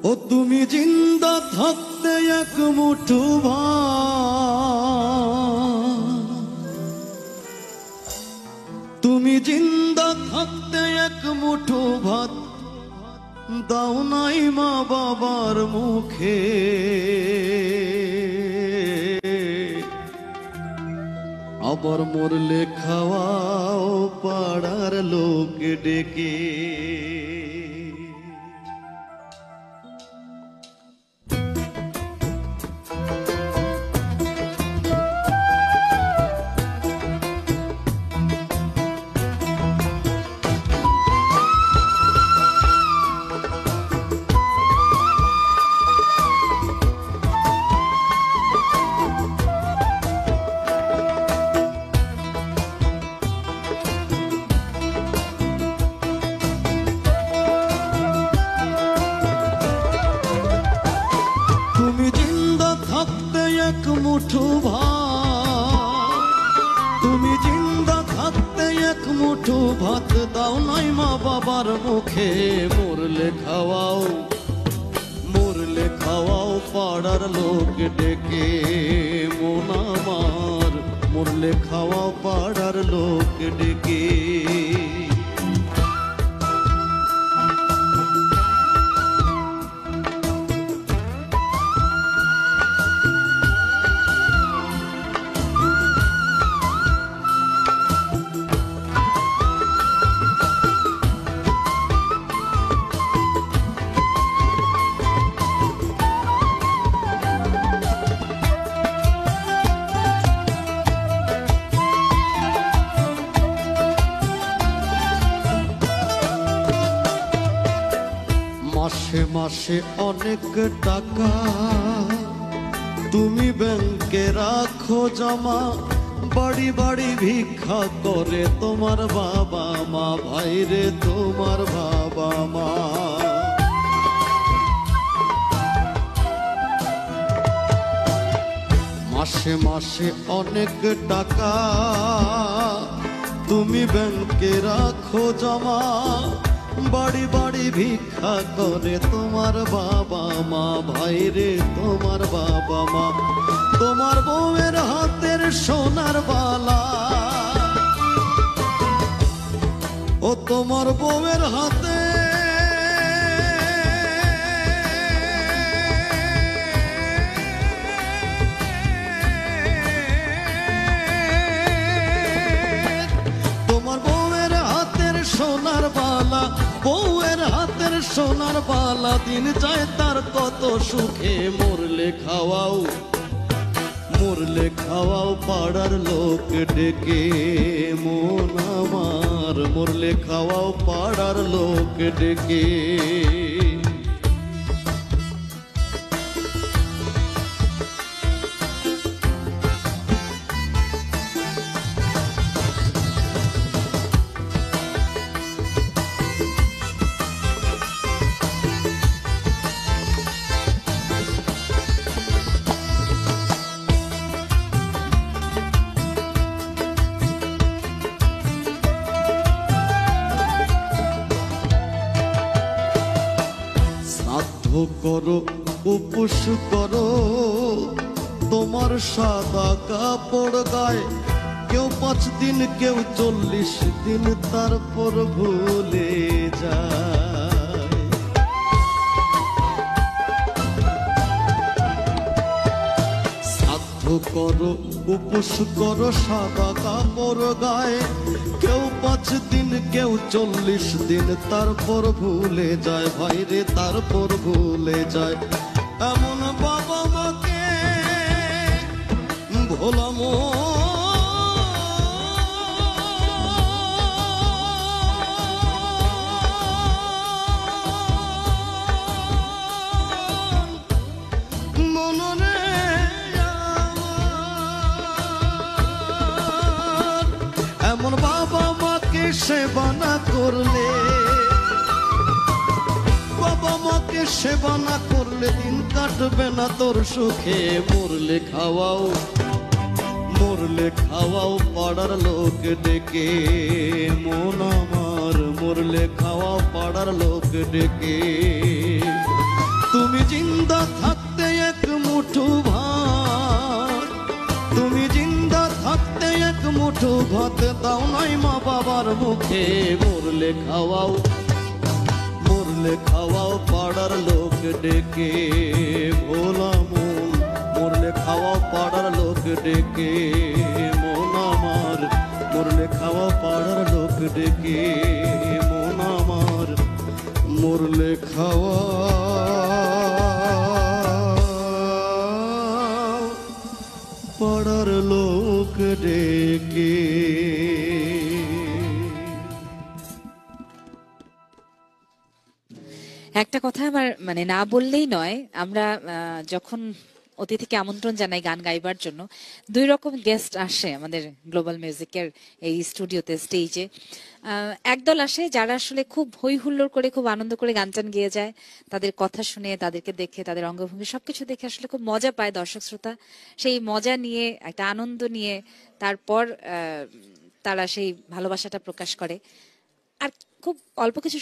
ও তুমি জিন্দা থাকতে এক মুঠো ভাত, তুমি জিন্দা থাকতে এক মুঠো ভাত দাও নাই মা বাবার মুখে। আবার মরলে খাওয়াও পাড়ার লোক ডেকে। এক মুঠো ভাত, তুমি জিন্দা থাকতে এক মুঠো ভাত দাও নাই মা বাবার মুখে। মরলে খাওয়াও পাড়ার লোক ডেকে। মন আমার মরলে খাওয়াও পাড়ার লোক ডেকে। মাসে মাসে অনেক টাকা তুমি ব্যাংকে রাখো জমা। বাড়ি বাড়ি ভিক্ষা করে তোমার বাবা মা, ভাইরে তোমার বাবা মা। মাসে মাসে অনেক টাকা তুমি ব্যাংকে রাখো জমা। বাড়ি বাড়ি ভিক্ষা করে তোমার বাবা মা, ভাইরে তোমার বাবা মা। তোমার বউয়ের হাতের সোনার বালা, ও তোমার বউয়ের হাতে সোনার বালা, বউয়ের হাতের সোনার বালা। দিন যায় তার কত সুখে। মরলে খাওয়াও পাড়ার লোক ডেকে। মন আমার মরলে খাওয়াও পাড়ার লোক ডেকে। করো উপোস করো তোমার সাদা কাপড় গায়ে। কেউ 5 দিন কেউ 40 দিন তারপর ভুলে যায়। শ্রাদ্ধ করো উপোস করো সাদা কাপড় গায়ে। কেউ 5 দিন কেউ 40 দিন তারপর ভুলে যায়, ভাইরে তারপর ভুলে যায়। এমন বাবা মাকে ভোলাম মনরে। এমন বাবা মাকে সেবা না করলে, বাবা মাকে সেবা না করলে দিন কাটবে না তোর সুখে। মরলে খাওয়াও পাড়ার লোক ডেকে। মন আমার মরলে খাওয়াও পাড়ার লোক ডেকে। তুমি জিন্দা থাকতে এক মুঠো ভাত, তুমি জিন্দা থাকতে এক মুঠো ভাত দাও নাই মা বাবার মুখে। মরলে খাওয়াও, মরলে খাওয়াও পাড়ার লোক ডেকে ভোলা মন, মরলে খাওয়াও পাড়ার লোক ডেকে মন আমার, মরলে খাওয়াও পাড়ার লোক ডেকে মন আমার, মরলে খাওয়া পাড়ার লোক ডেকে। একটা কথা আমার মানে না বললেই নয়, আমরা যখন অতিথিকে আমন্ত্রণ জানাই গান গাইবার জন্য, দুই রকম গেস্ট আসে আমাদের গ্লোবাল মিউজিকের এই স্টুডিওতে, স্টেজে। একদল আসে যারা আসলে খুব হই হুল্লোড় করে খুব আনন্দ করে গান টান গেয়ে যায়, তাদের কথা শুনে, তাদেরকে দেখে, তাদের অঙ্গভঙ্গি সবকিছু দেখে আসলে খুব মজা পায় দর্শক শ্রোতা। সেই মজা নিয়ে, একটা আনন্দ নিয়ে তারপর তারা সেই ভালোবাসাটা প্রকাশ করে। আর খুব অল্প কিছু